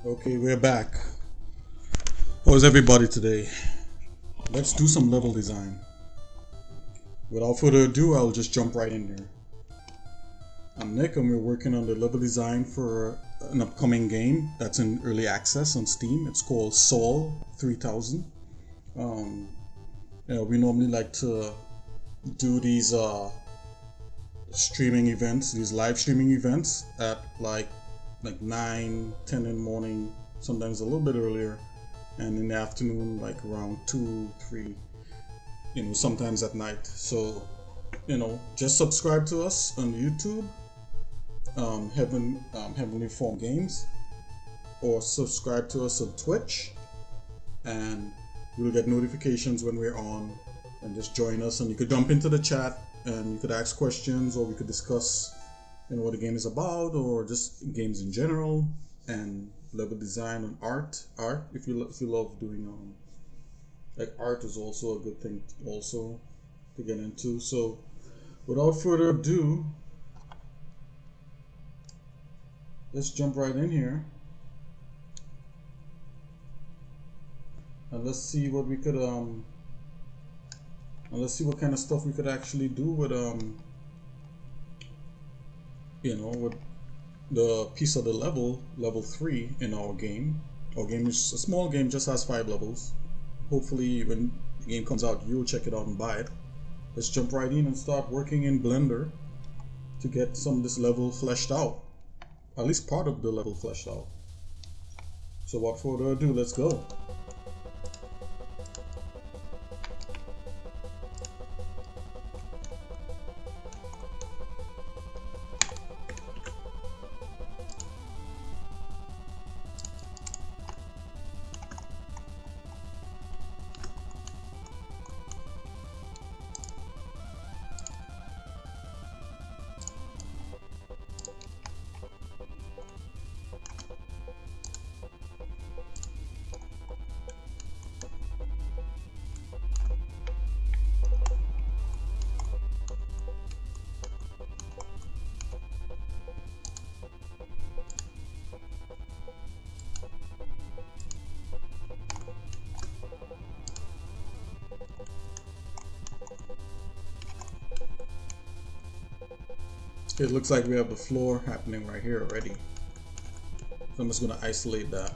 Okay, we're back. How's everybody today? Let's do some level design. Without further ado, I'll just jump right in here. I'm Nick, and we're working on the level design for an upcoming game that's in early access on Steam. It's called Saul 3000. We normally like to do these streaming events, these live streaming events at like 9, 10 in the morning, sometimes a little bit earlier, and in the afternoon like around 2, 3, sometimes at night. So, just subscribe to us on YouTube, Heavenlyform Games, or subscribe to us on Twitch, and you'll get notifications when we're on, and just join us, and you could jump into the chat and you could ask questions, or we could discuss what the game is about, or just games in general, and level design and art. If you love doing like art is also a good thing also to get into. So without further ado, let's jump right in here and let's see what we could and let's see what kind of stuff we could actually do with with the piece of the level 3 in our game. Our game is a small game, just has 5 levels. Hopefully when the game comes out, you'll check it out and buy it. Let's jump right in and start working in Blender to get some of this level fleshed out. At least part of the level fleshed out. So without further ado, let's go. It looks like we have the floor happening right here already. So I'm just going to isolate that.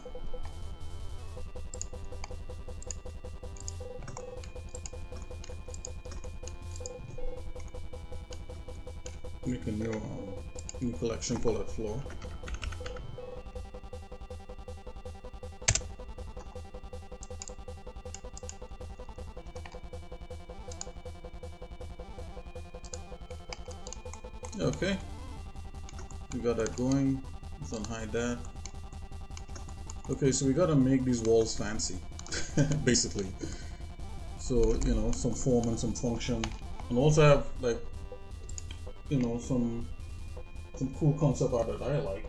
Make a new collection for that floor. Okay, we got that going. Let's unhide that. Okay, so we gotta make these walls fancy, basically. So some form and some function, and also have like some cool concept art that I like.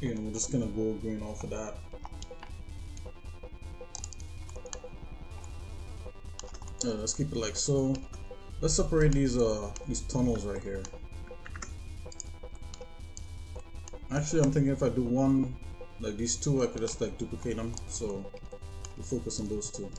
We're just gonna go going off of that. Let's keep it like so. Let's separate these tunnels right here. Actually, I'm thinking if I do one, like these two, I could just like duplicate them. So we focus on those two.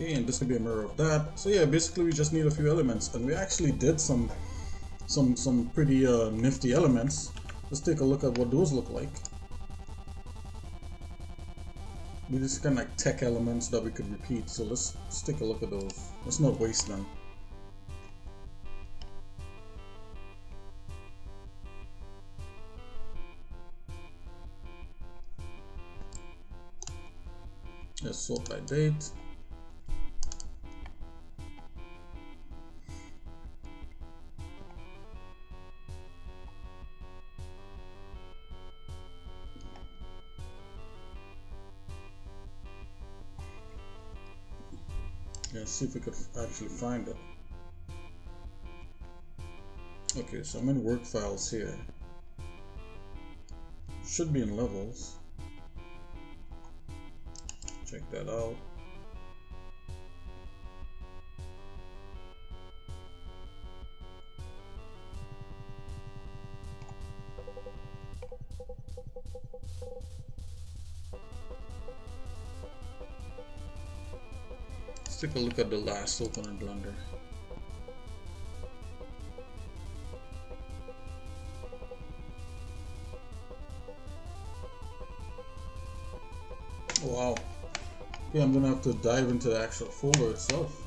Okay, and this could be a mirror of that. So yeah, basically we just need a few elements, and we actually did some pretty nifty elements. Let's take a look at what those look like. We just kind of like tech elements that we could repeat. So let's take a look at those. Let's not waste them. Let's sort by date. Let's see if we could actually find it. Okay, so I'm in work files here. Should be in levels. Check that out. Let's take a look at the last open in Blender. Wow. Okay, I'm gonna have to dive into the actual folder itself.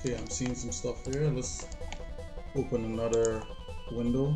Okay, I'm seeing some stuff here. Let's open another window.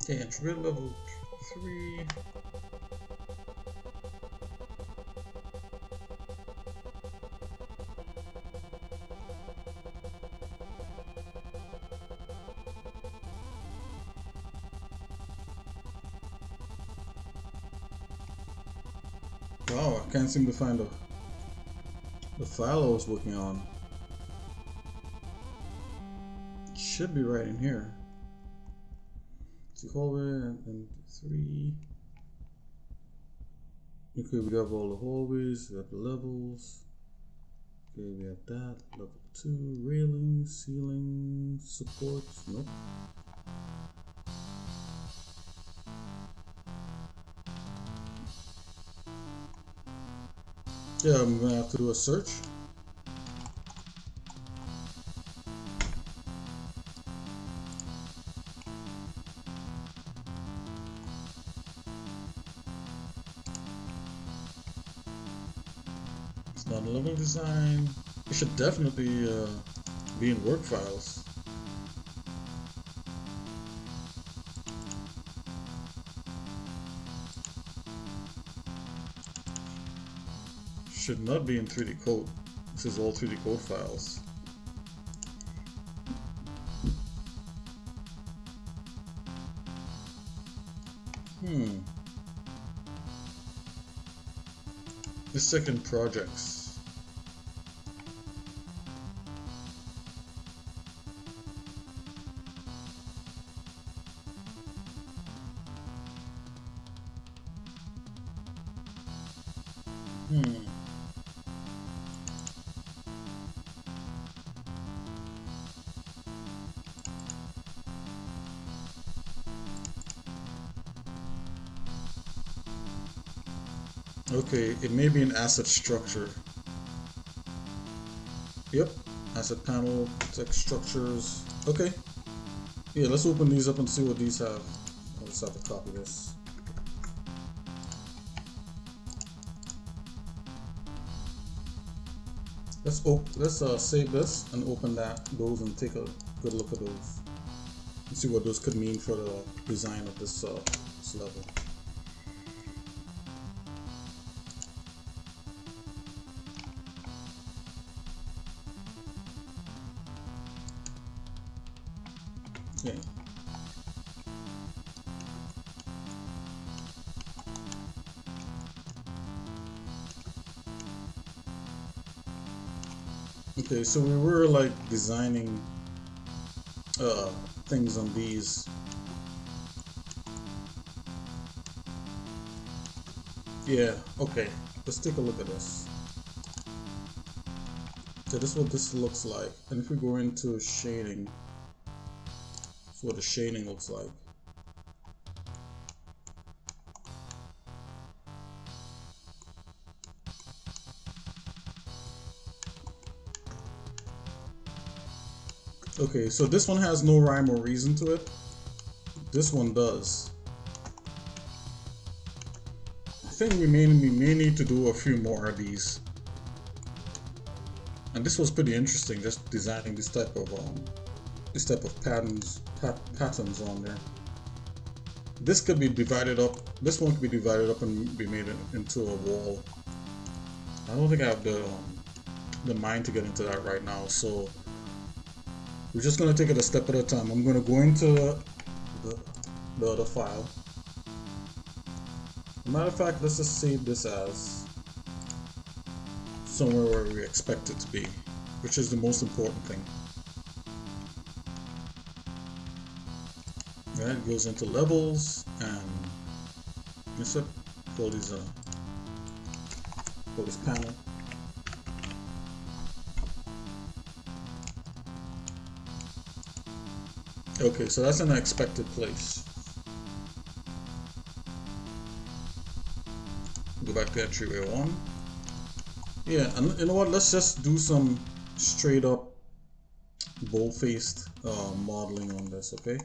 Okay, entry level 3. Wow, I can't seem to find the file I was working on. It should be right in here. Hallway and 3. Okay, we have all the hallways, we have the levels. Okay, we have that. Level 2, railings, ceiling, supports. Nope. Yeah, I'm gonna have to do a search. Level design. It should definitely be in work files. Should not be in 3D code. This is all 3D code files. The second projects. Okay, it may be an asset structure. Yep, asset panel, text structures. Okay. Yeah, let's open these up and see what these have. I'll just have to copy this. Let's save this and open those and take a good look at those and see what those could mean for the design of this level. Okay. Okay, so we were like designing things on these. Yeah, okay. Let's take a look at this. So this is what this looks like. And if we go into shading, that's what the shading looks like. Okay, so this one has no rhyme or reason to it. This one does. I think we may need to do a few more of these. And this was pretty interesting, just designing this type of patterns on there. This could be divided up. This one could be divided up and be made into a wall. I don't think I have the mind to get into that right now, so we're just gonna take it a step at a time. I'm gonna go into the other file. As a matter of fact, let's just save this as somewhere where we expect it to be, which is the most important thing. Right, it goes into levels and this up for this panel. Okay, so that's in an expected place. Go back to entryway 1. Yeah, and you know what? Let's just do some straight up bold-faced modeling on this, okay?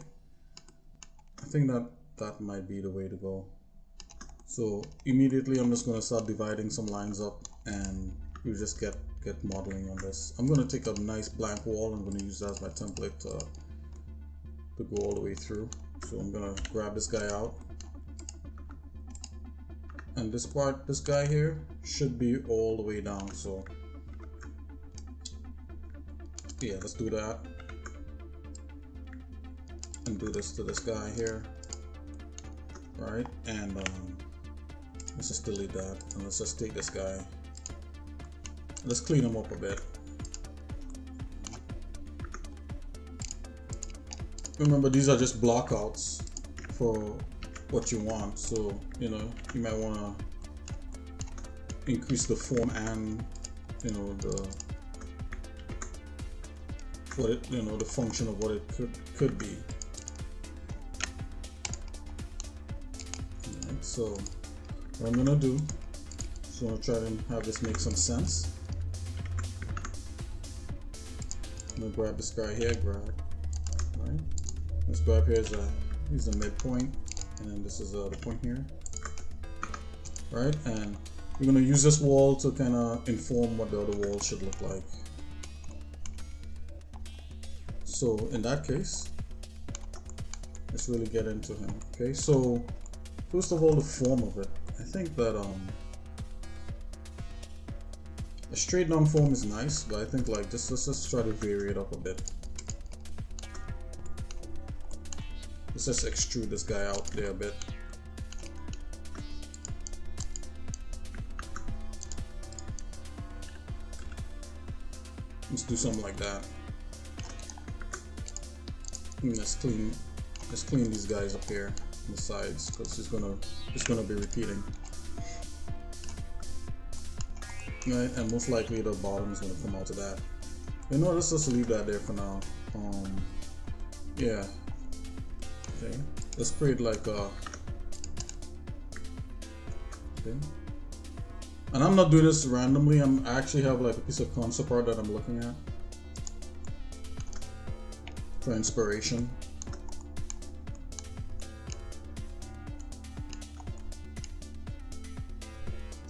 I think that might be the way to go. So immediately I'm just going to start dividing some lines up and you just get modeling on this. I'm going to take a nice blank wall. I'm going to use that as my template to go all the way through. So I'm going to grab this guy out. And this guy here should be all the way down. So yeah, let's do that. And do this to this guy here. Right, and let's just delete that. And let's just take this guy. Let's clean him up a bit. Remember, these are just blockouts for what you want, so you know you might want to increase the form and you know the function of what it could be. Alright, so what I'm gonna do is I'm gonna try to have this make some sense. I'm gonna grab this guy here, right. This guy up here is the midpoint, and then this is the point here, right? And we're gonna use this wall to kind of inform what the other wall should look like. So in that case, let's really get into him. Okay, so first of all, the form of it. I think that a straight down form is nice, but I think like let's just try to vary it up a bit. Let's just extrude this guy out there a bit. Let's do something like that. And let's clean these guys up here on the sides because it's gonna be repeating. Right, and most likely the bottom is gonna come out of that. You know, let's just leave that there for now. Yeah. Okay, let's create like a. Okay. And I'm not doing this randomly. I actually have like a piece of concept art that I'm looking at for inspiration.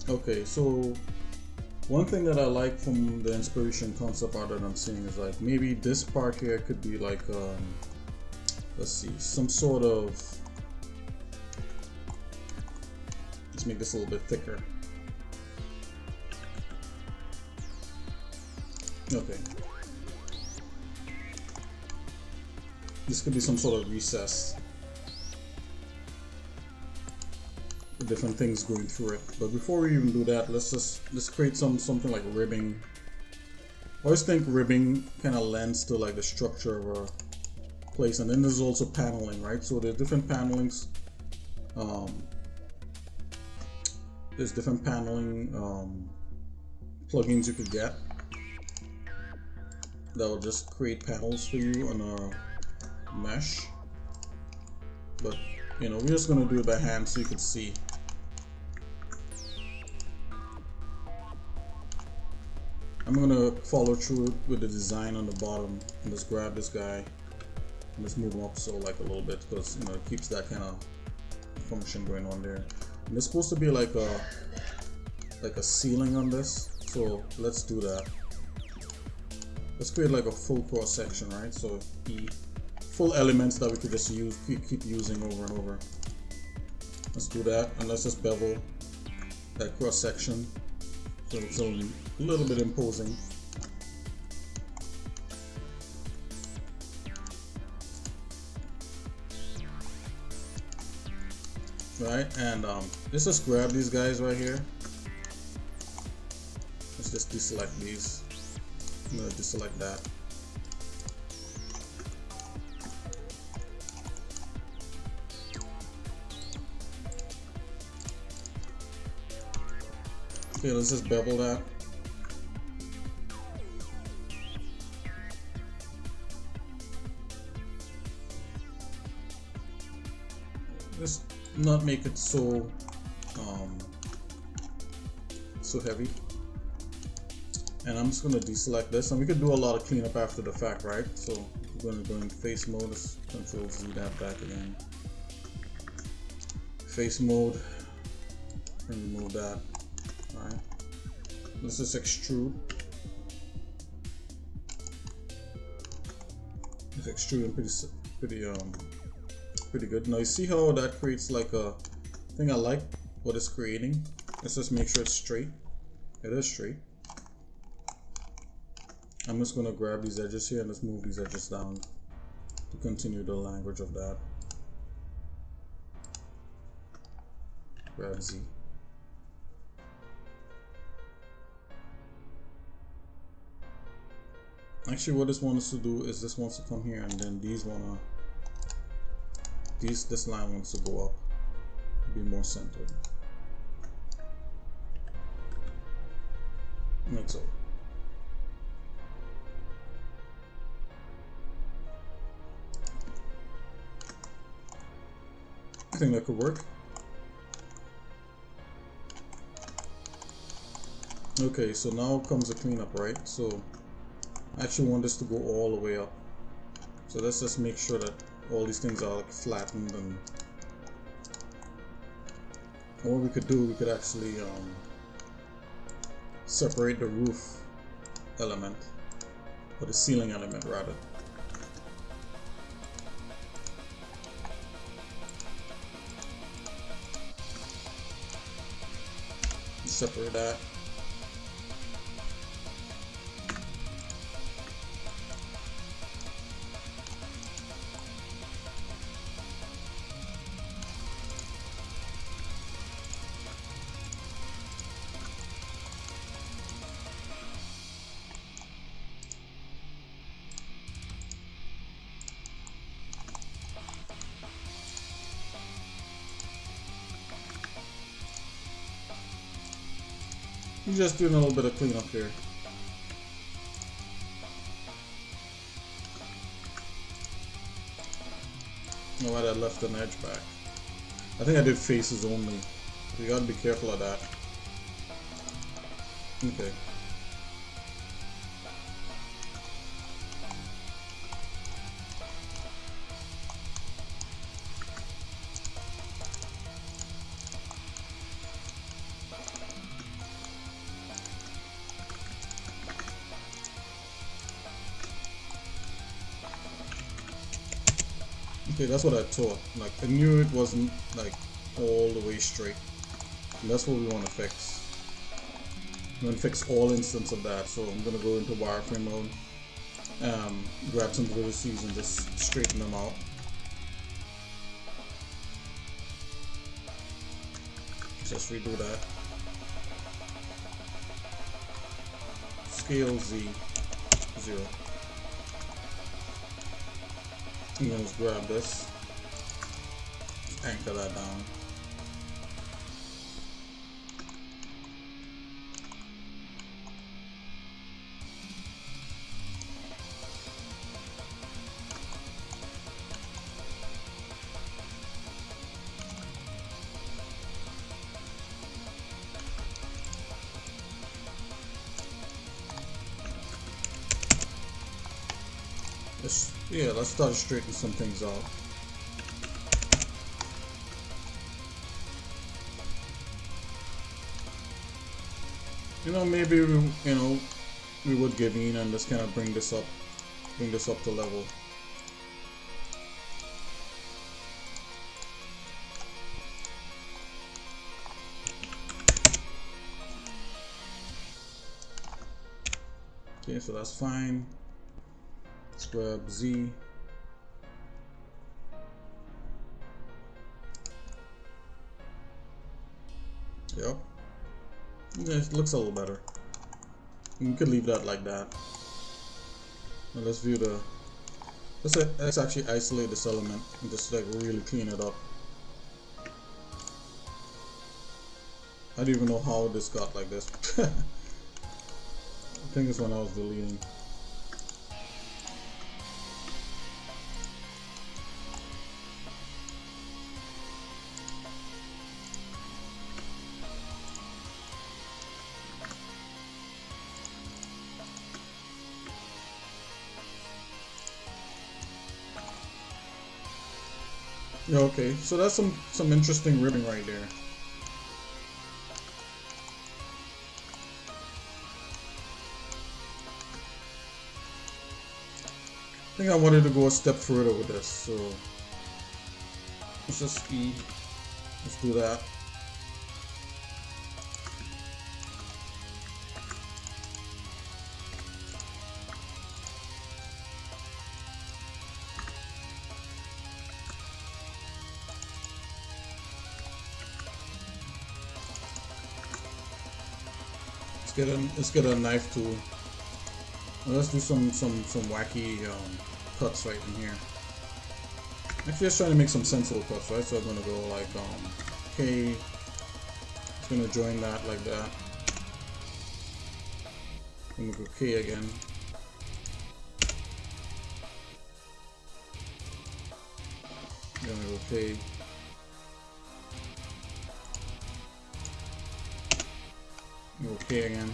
Okay, so one thing that I like from the inspiration concept art that I'm seeing is like maybe this part here could be like let's see, some sort of, let's make this a little bit thicker. Okay. This could be some sort of recess with different things going through it. But before we even do that, let's create something like ribbing. I always think ribbing kind of lends to like the structure of our place, and then there's also paneling, right? So there's different panelings. There's different paneling plugins you could get that will just create panels for you on a mesh. But you know, we're just gonna do it by hand so you can see. I'm gonna follow through with the design on the bottom and just grab this guy and just move him up so like a little bit, because you know it keeps that kind of function going on there. And there's supposed to be like a ceiling on this, so let's do that. Let's create like a full cross section, right? So full elements that we could just use, keep using over and over. Let's do that, and let's just bevel that cross section so it's a little bit imposing. Right, and let's just grab these guys right here. Let's just deselect these. I'm gonna deselect that. Okay, let's just bevel that. Just not make it so heavy. And I'm just gonna deselect this, and we could do a lot of cleanup after the fact, right? So we're gonna go in face mode. Let's Control Z that back again. Face mode, and remove that. Alright. Let's just extrude. It's extruding pretty good. Now you see how that creates like a thing. I like what it's creating. Let's just make sure it's straight. It is straight. I'm just gonna grab these edges here and let's move these edges down to continue the language of that. Grab Z. Actually, what this wants us to do is this wants to come here, and then these this line wants to go up, be more centered. Like so. I think that could work. Okay, so now comes the cleanup, right? So I actually want this to go all the way up. So let's just make sure that all these things are like flattened, and what we could do, we could actually separate the roof element, or the ceiling element rather. Separate that. We're just doing a little bit of cleanup here. Know why I left an edge back. I think I did faces only. You gotta be careful of that. Okay. Okay, that's what I thought. Like, I knew it wasn't like all the way straight. And that's what we want to fix. We want to fix all instances of that. So I'm gonna go into wireframe mode. Grab some vertices and just straighten them out. Just redo that. Scale Z 0. And then just grab this, anchor that down. Let's start straightening some things out. You know, maybe we would give in and just kind of bring this up to level. Okay, so that's fine. Let's grab Z. Yep. Yeah, it looks a little better. You could leave that like that. Now let's view the. Let's actually isolate this element and just like really clean it up. I don't even know how this got like this. I think it's when I was deleting. Yeah, okay, so that's some interesting ribbing right there. I think I wanted to go a step further with this, so let's just let's do that. Let's get a knife tool. Well, let's do some wacky cuts right in here. Actually, just trying to make some sensible cuts, right? So I'm gonna go like K. It's gonna join that like that. I'm gonna go K again. I'm gonna go K. Okay again.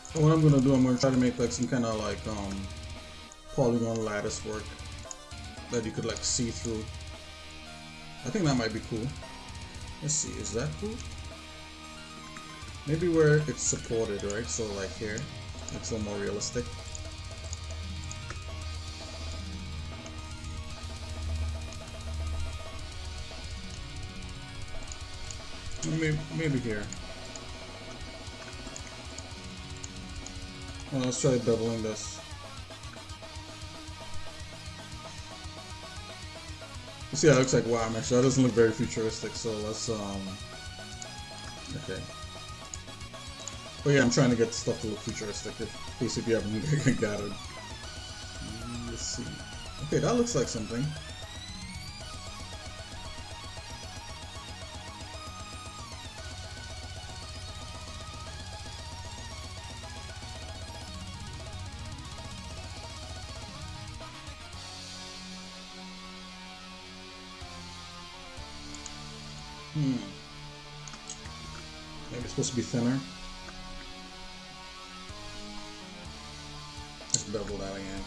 So what I'm gonna do, I'm gonna try to make like some kind of like polygon lattice work that you could like see through. I think that might be cool. Let's see, is that cool? Maybe where it's supported, right? So like here, it's a little more realistic. Maybe here. Well, let's try beveling this. You see, that looks like wow mesh. That doesn't look very futuristic. So let's okay. But yeah, I'm trying to get stuff to look futuristic. In case if you haven't gathered. Let's see. Okay, that looks like something. Maybe it's supposed to be thinner. Let's bevel that again.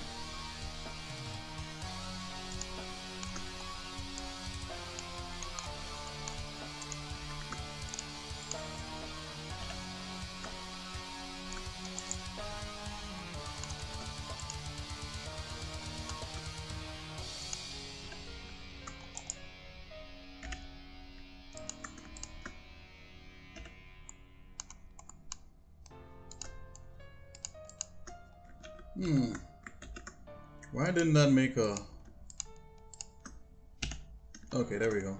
Why didn't that make a... Okay, there we go.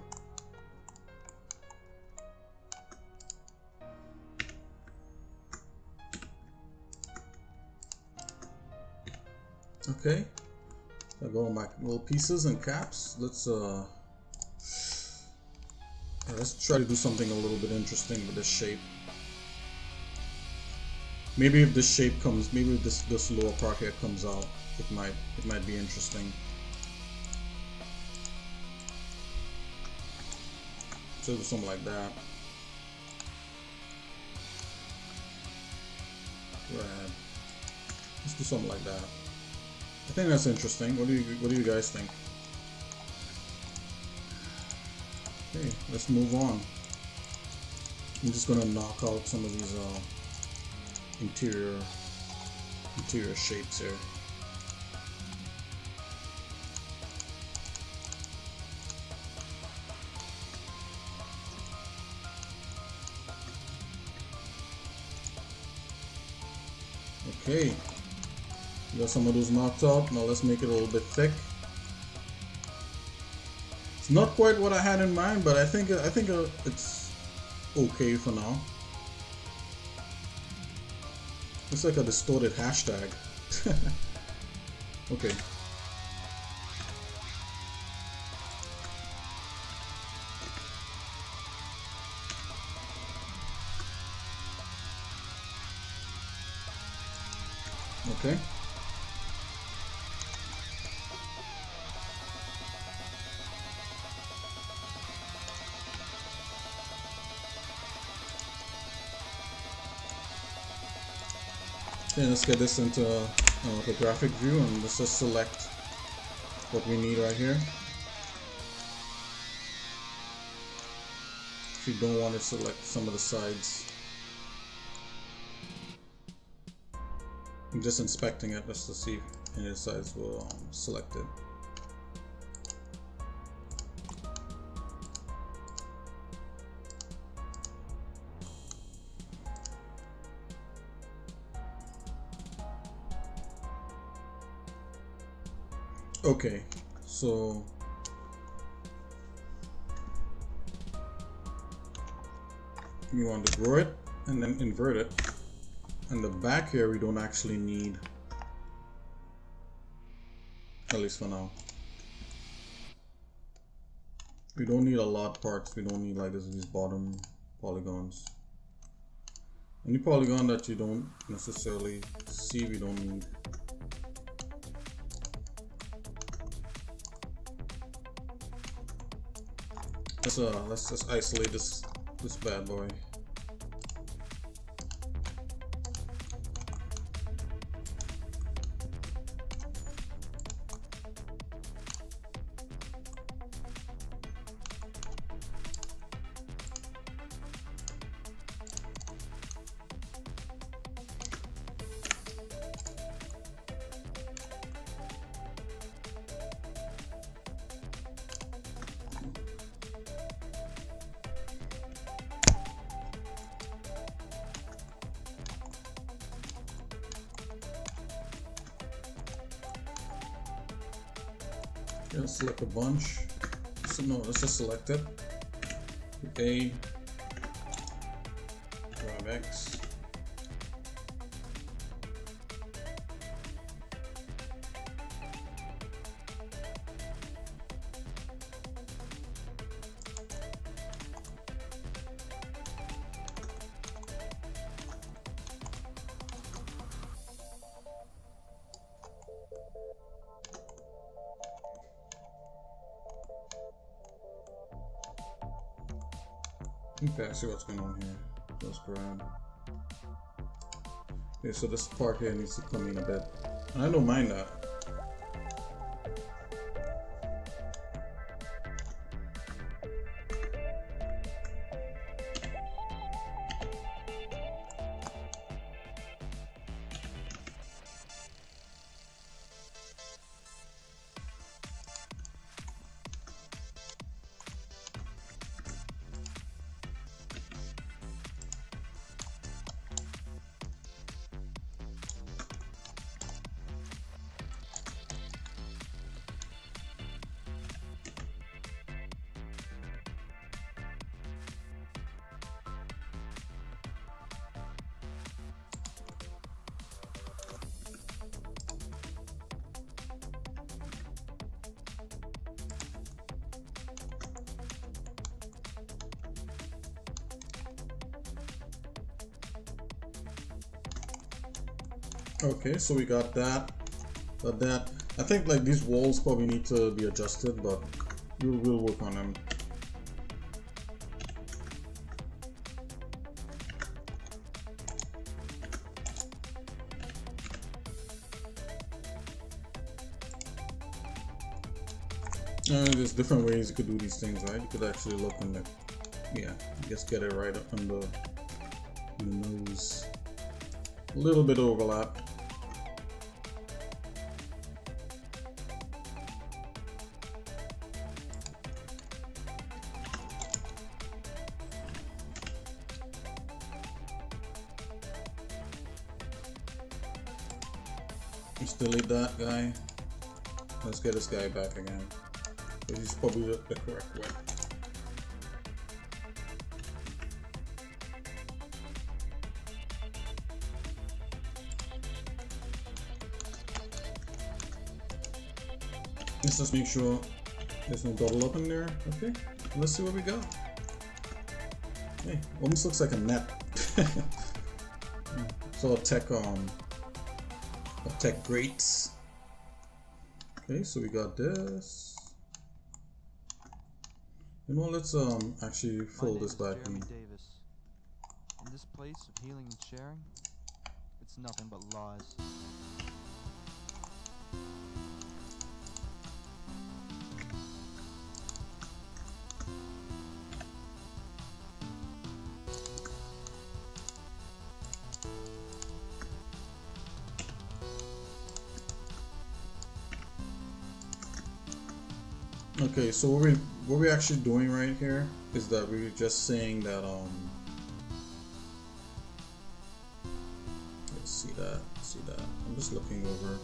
Okay, I got all my little pieces and caps. Let's try to do something a little bit interesting with this shape. Maybe if this shape comes, maybe if this lower part here comes out, it might be interesting. So do something like that. Right. Let's do something like that. I think that's interesting. What do you guys think? Okay, let's move on. I'm just gonna knock out some of these interior shapes here. Okay, we got some of those knocked out. Now let's make it a little bit thick. It's not quite what I had in mind, but I think it's okay for now. It's like a distorted hashtag. Okay. Okay. Okay, let's get this into the graphic view, and let's just select what we need right here. If you don't want to select some of the sides, I'm just inspecting it just to see if any of the sides were selected. Okay, so we want to grow it and then invert it. And the back here we don't actually need, at least for now. We don't need a lot parts. We don't need like these bottom polygons. Any polygon that you don't necessarily see, we don't need. Let's just isolate this bad boy. Let's select a bunch. So no, let's just select it. A, grab X. Okay, I see what's going on here. Let's grab. Okay, so this part here needs to come in a bit. And I don't mind that. Okay, so we got that. But that, I think like these walls probably need to be adjusted, but we'll work on them. There's different ways you could do these things, right? You could actually look in the, yeah, just get it right up in the nose. A little bit of overlap. Let's delete that guy. Let's get this guy back again. This is probably the correct way. Let's just make sure there's no double up in there. Okay, let's see what we got. Hey, almost looks like a net. So a tech grates. Okay, so we got this. You know, let's actually fold this back in. Davis. In this place of healing and sharing, it's nothing but lies. Okay, so what we're actually doing right here is that we're just saying that let's see that. I'm just looking over.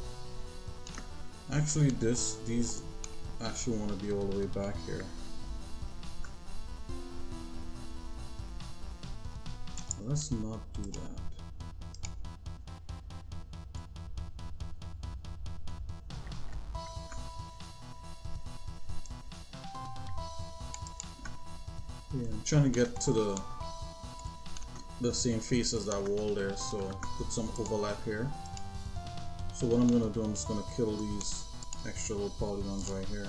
Actually, these actually want to be all the way back here. Let's not do that. Yeah, I'm trying to get to the same face as that wall there, so put some overlap here. So what I'm gonna do, I'm just gonna kill these extra little polygons right here.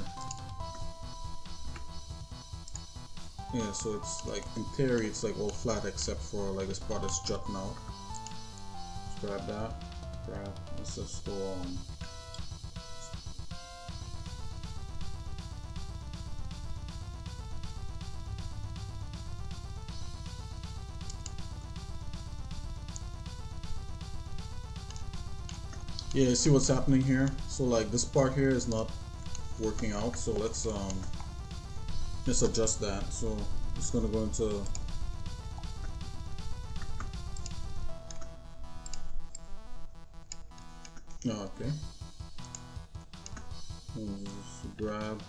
Yeah, so it's like, in theory, it's like all flat except for like this part that's jutting out. Let's grab that. Let's just go on. Yeah, see what's happening here? So like this part here is not working out, so let's adjust that. So it's gonna go into okay. Just grab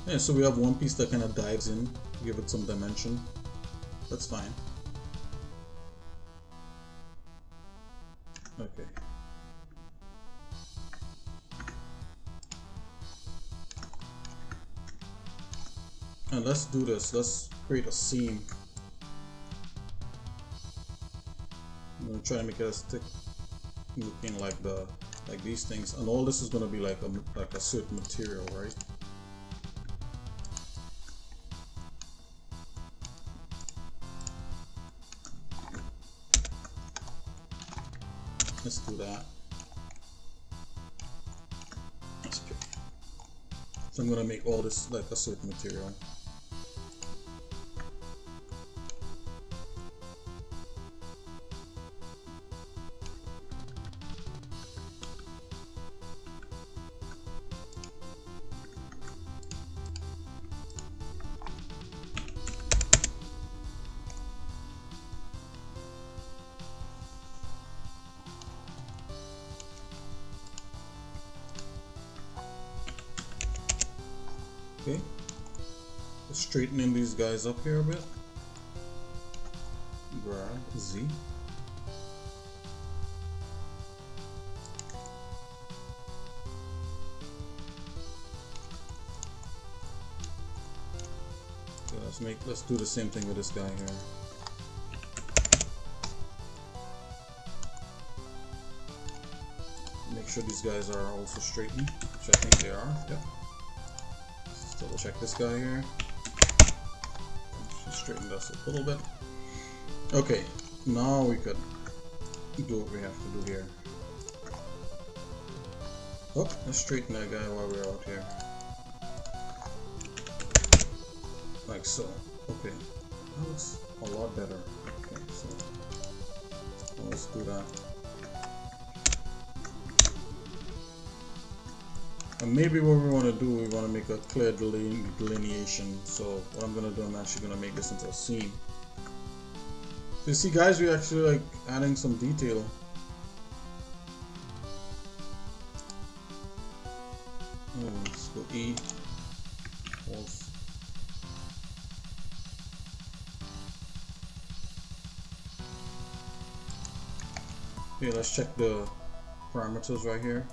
yeah, so we have one piece that kind of dives in, give it some dimension. That's fine. Okay. And let's do this. Let's create a seam. I'm gonna try to make it as thick looking like these things, and all this is gonna be like a certain material, right? Let's do that. Okay. So I'm gonna make all this like a certain material. Okay, let's straightening these guys up here a bit. Grab Z. let's do the same thing with this guy here. Make sure these guys are also straightened, which I think they are. Yep. Let's double check this guy here. Just straighten us a little bit. Okay, now we could do what we have to do here. Oh, let's straighten that guy while we're out here. Like so. Okay. That looks a lot better. Okay, so let's do that. And maybe what we want to do, we want to make a clear delineation. So what I'm going to do, I'm actually going to make this into a seam. So you see guys, we're actually like adding some detail. Oh, let's go E. False. Okay, let's check the parameters right here.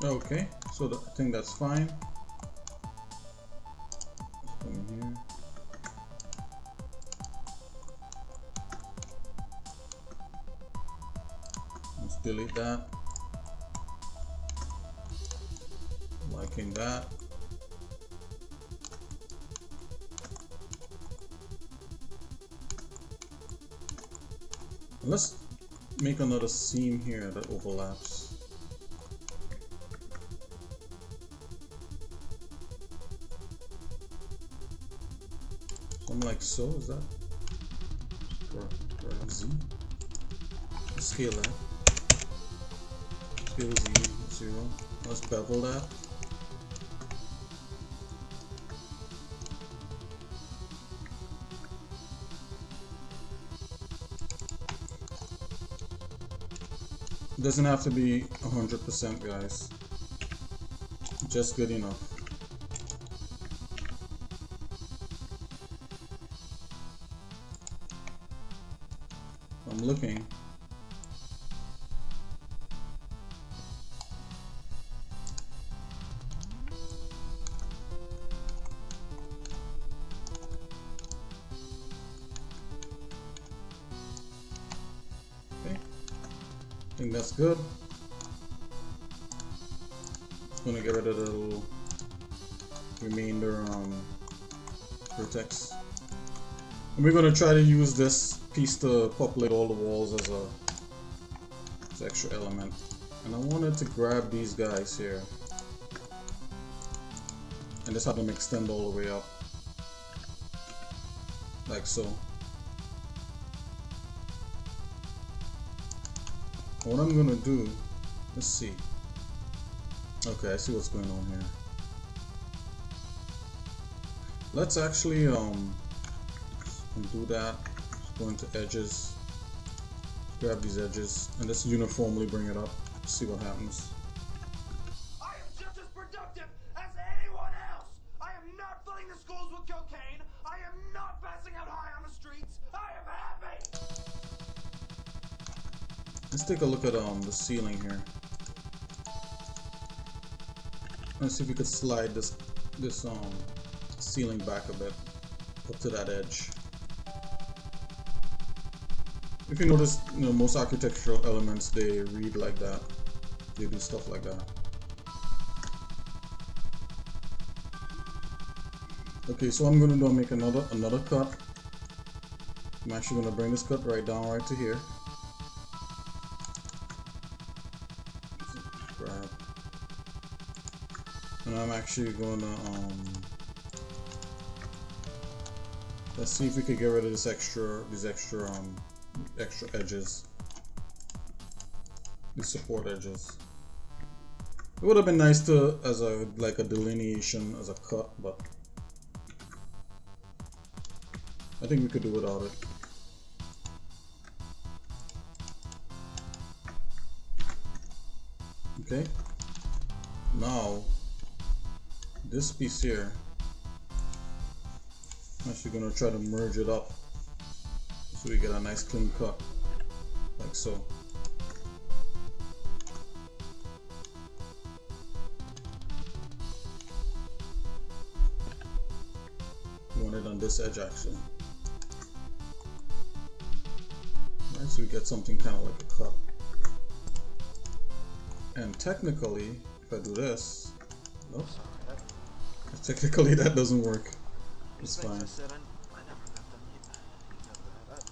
Okay, so I think that's fine. Let's come in here. Let's delete that. Liking that. Let's make another seam here that overlaps. Something like so, is that? Or Z? Let's scale that. Scale Z, 0. Let's bevel that. It doesn't have to be 100%, guys. Just good enough. I'm looking. Okay, I think that's good. Just gonna get rid of the little remainder vertex. And we're gonna try to use this piece to populate all the walls as a extra element. And I wanted to grab these guys here and just have them extend all the way up, like so. What I'm gonna do, let's see. Okay, I see what's going on here. Let's actually do that. Just go into edges, grab these edges, and just uniformly bring it up. See what happens. I am just as productive as anyone else. I am not filling the schools with cocaine. I am not passing out high on the streets. I am happy. Let's take a look at the ceiling here. Let's see if we could slide this ceiling back a bit up to that edge. If you notice, most architectural elements, they read like that. They do stuff like that. Okay, so I'm gonna make another cut. I'm actually gonna bring this cut right down right to here. Grab. And I'm actually gonna let's see if we could get rid of these extra edges, these support edges. It would have been nice to as a delineation as a cut, but I think we could do without it. Okay, now this piece here, I'm actually gonna try to merge it up so we get a nice clean cut, like so. We want it on this edge actually. Alright, so we get something kind of like a cut. And technically, if I do this, nope. Technically that doesn't work. It's fine. I said I never met them. You know that.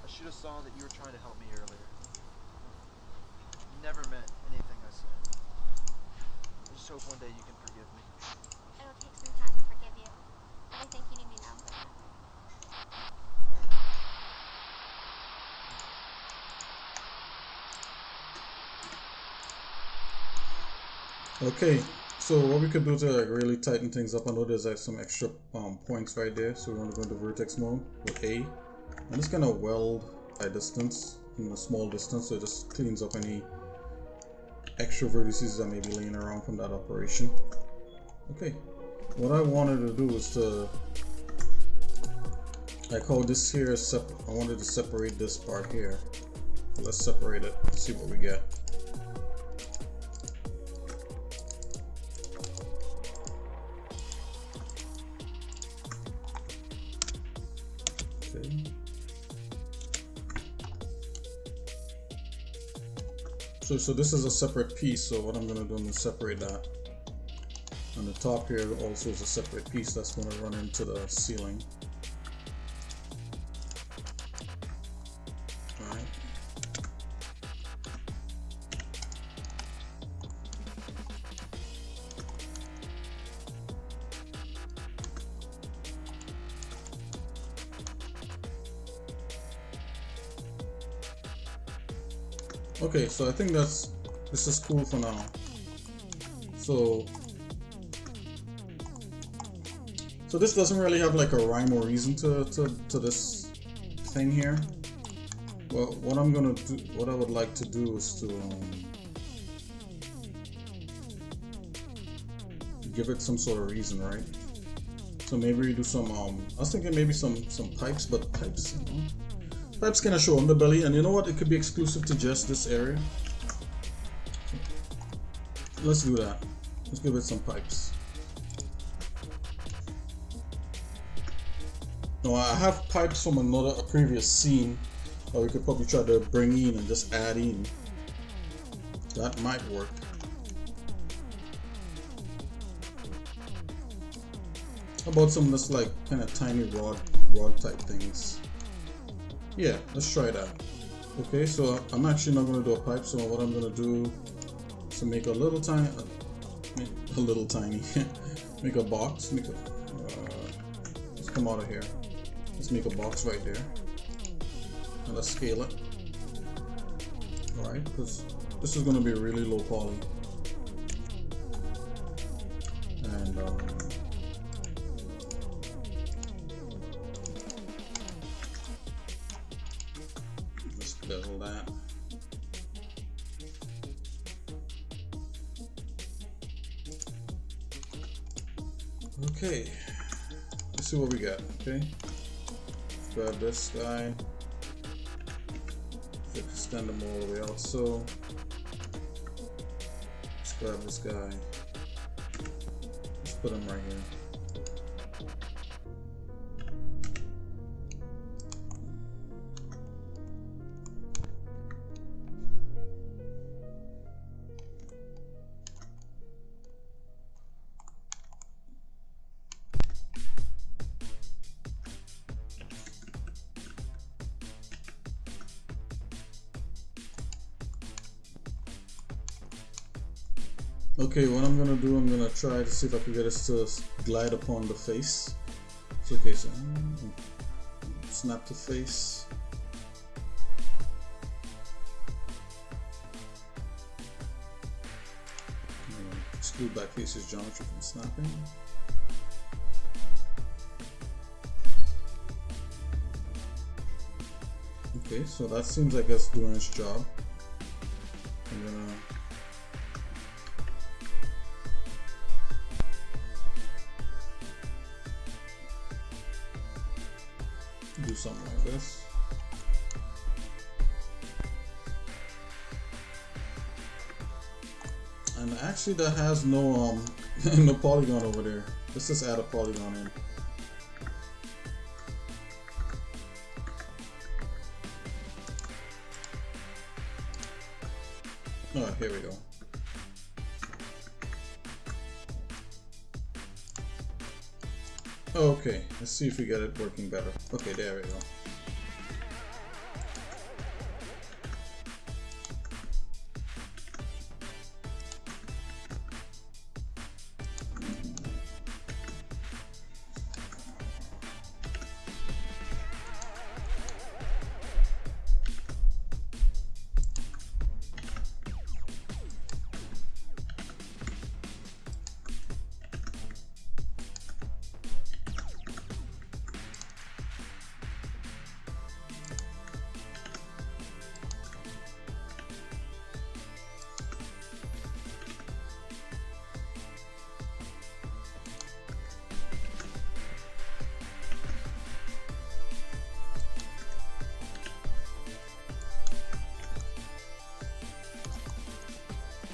I should have saw that you were trying to help me earlier. Never meant anything I said. I just hope one day you can forgive me. It'll take some time to forgive you, but I think you need me now for that. Okay, so what we could do to like really tighten things up, I know there's like some extra points right there, so we want to go into vertex mode with A. I'm just gonna weld by distance, in a small distance, so it just cleans up any extra vertices that may be laying around from that operation. Okay, what I wanted to do is to, like how this here is I wanted to separate this part here. So let's separate it, see what we get. Okay. So this is a separate piece, so what I'm gonna do, I'm gonna separate that. On the top here also is a separate piece that's gonna run into the ceiling. Alright. Okay, so I think this is cool for now. So this doesn't really have like a rhyme or reason to this thing here. Well, what I'm gonna do, what I would like to do is to give it some sort of reason, right? So maybe we do some I was thinking maybe some pipes, but pipes, you know, pipes kind of show underbelly, and you know what? It could be exclusive to just this area. Let's do that. Let's give it some pipes. Now I have pipes from a previous scene that we could probably try to bring in and just add in. That might work. How about some just like kind of tiny rod type things? Yeah, let's try that. Okay, so I'm actually not going to do a pipe, so what I'm going to do is to make a little tiny, make a box, let's come out of here. Let's make a box right there, and let's scale it. Alright, because this is going to be really low poly. And let's bevel that. Okay, let's see what we got. Okay. Grab this guy, extend them all the way out, so let's grab this guy, let's put him right here. Okay, what I'm gonna do, I'm gonna try to see if I can get us to glide upon the face. So, okay, so snap the face. Exclude back faces geometry from snapping. Okay, so that seems like it's doing its job. I'm gonna do something like this. And actually that has no no polygon over there. Let's just add a polygon in. Oh, here we go. Okay, let's see if we get it working better. Okay, there we go.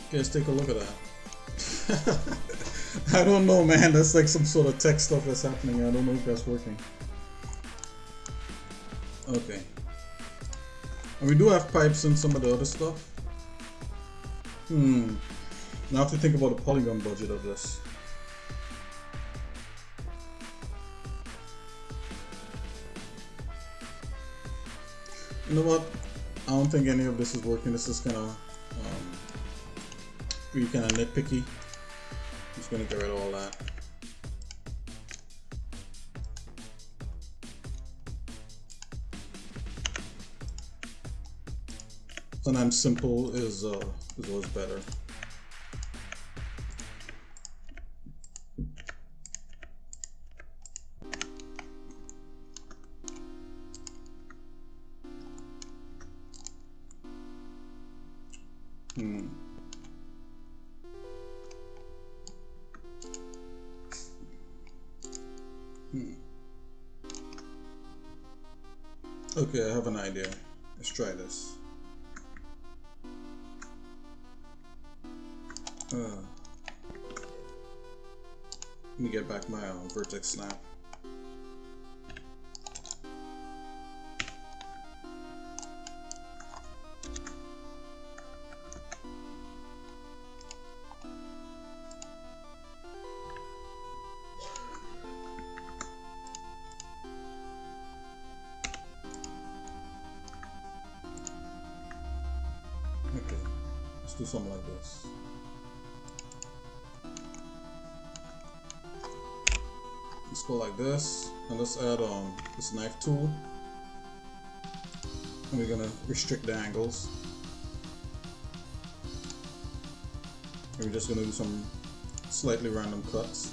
Okay, let's take a look at that. I don't know, man. That's like some sort of tech stuff that's happening. I don't know if that's working. Okay. And we do have pipes and some of the other stuff. Now I have to think about the polygon budget of this. You know what? I don't think any of this is working. This is kind of really kind of nitpicky. I'm just gonna get rid of all that. Sometimes simple is always better. Okay, I have an idea. Let's try this. Let me get back my vertex snap. Okay, let's do something like this. Let's go like this, and let's add this knife tool, and we're gonna restrict the angles, and we're just gonna do some slightly random cuts.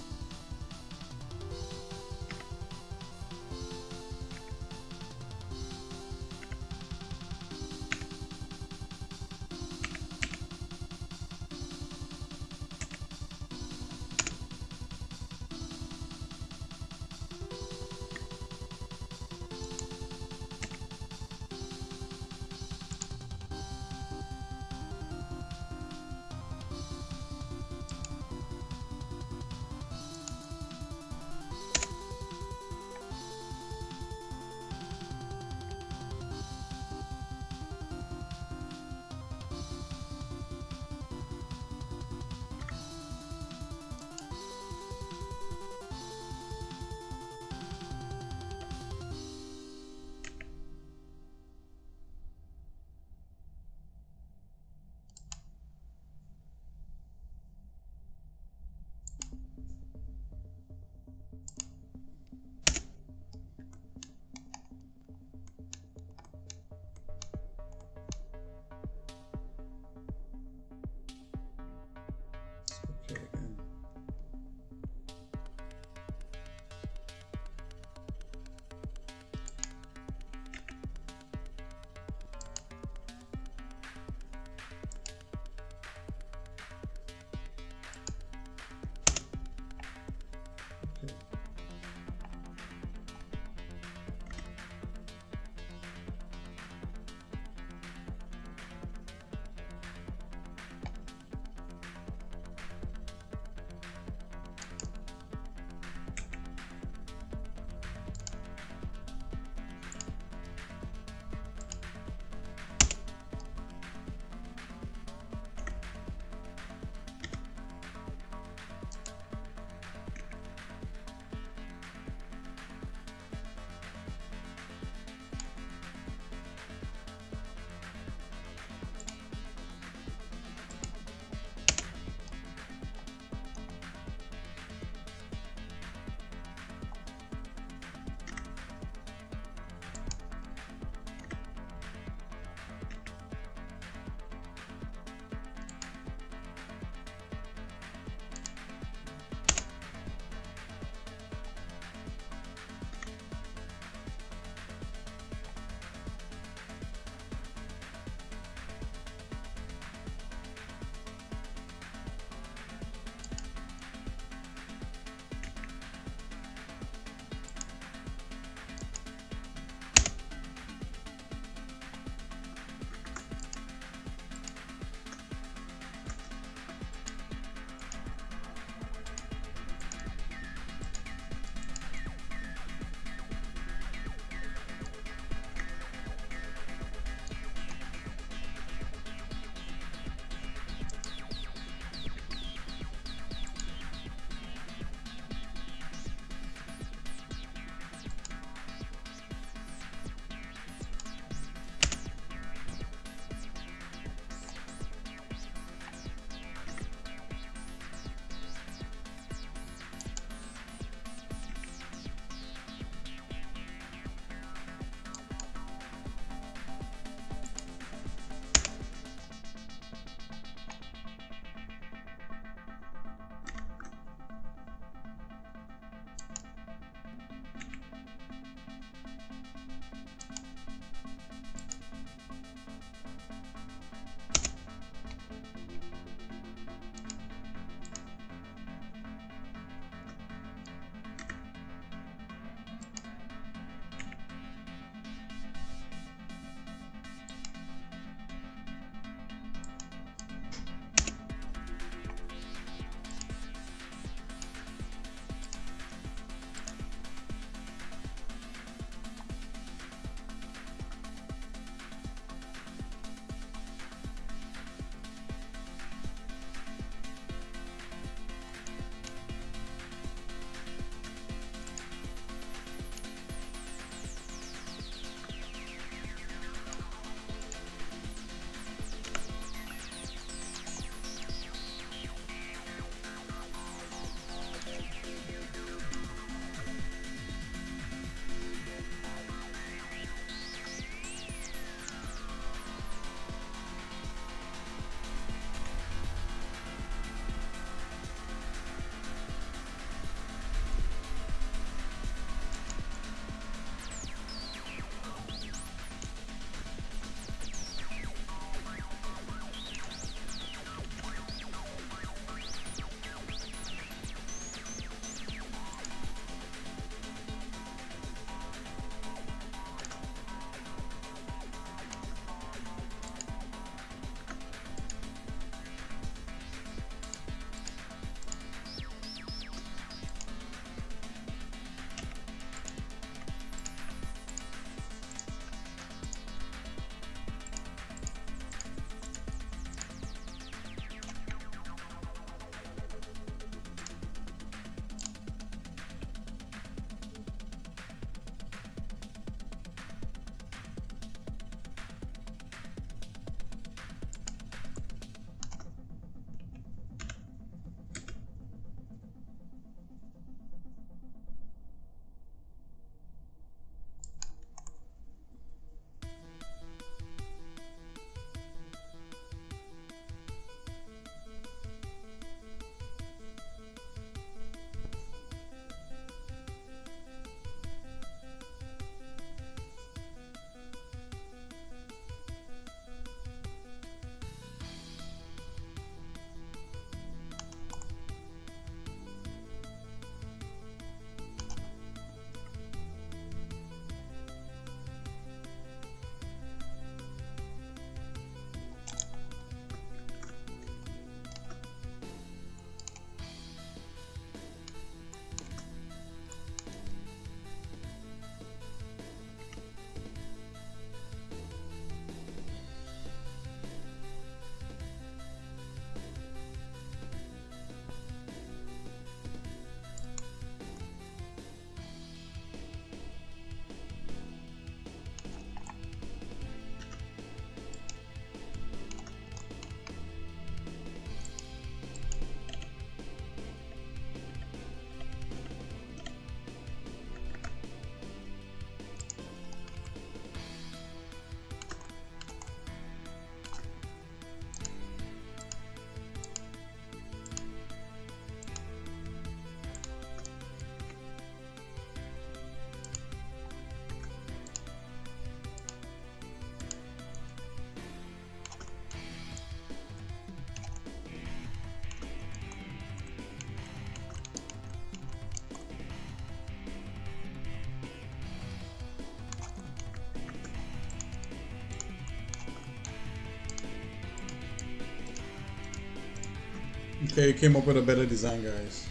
Okay, you came up with a better design, guys.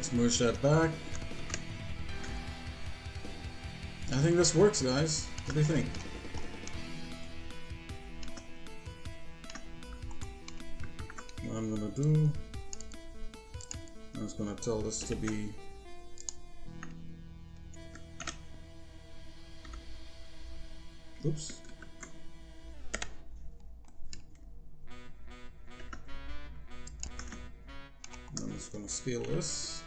Let's merge that back. I think this works, guys. What do you think? What I'm gonna do, I'm just gonna tell this to be oops. I'm just gonna scale this.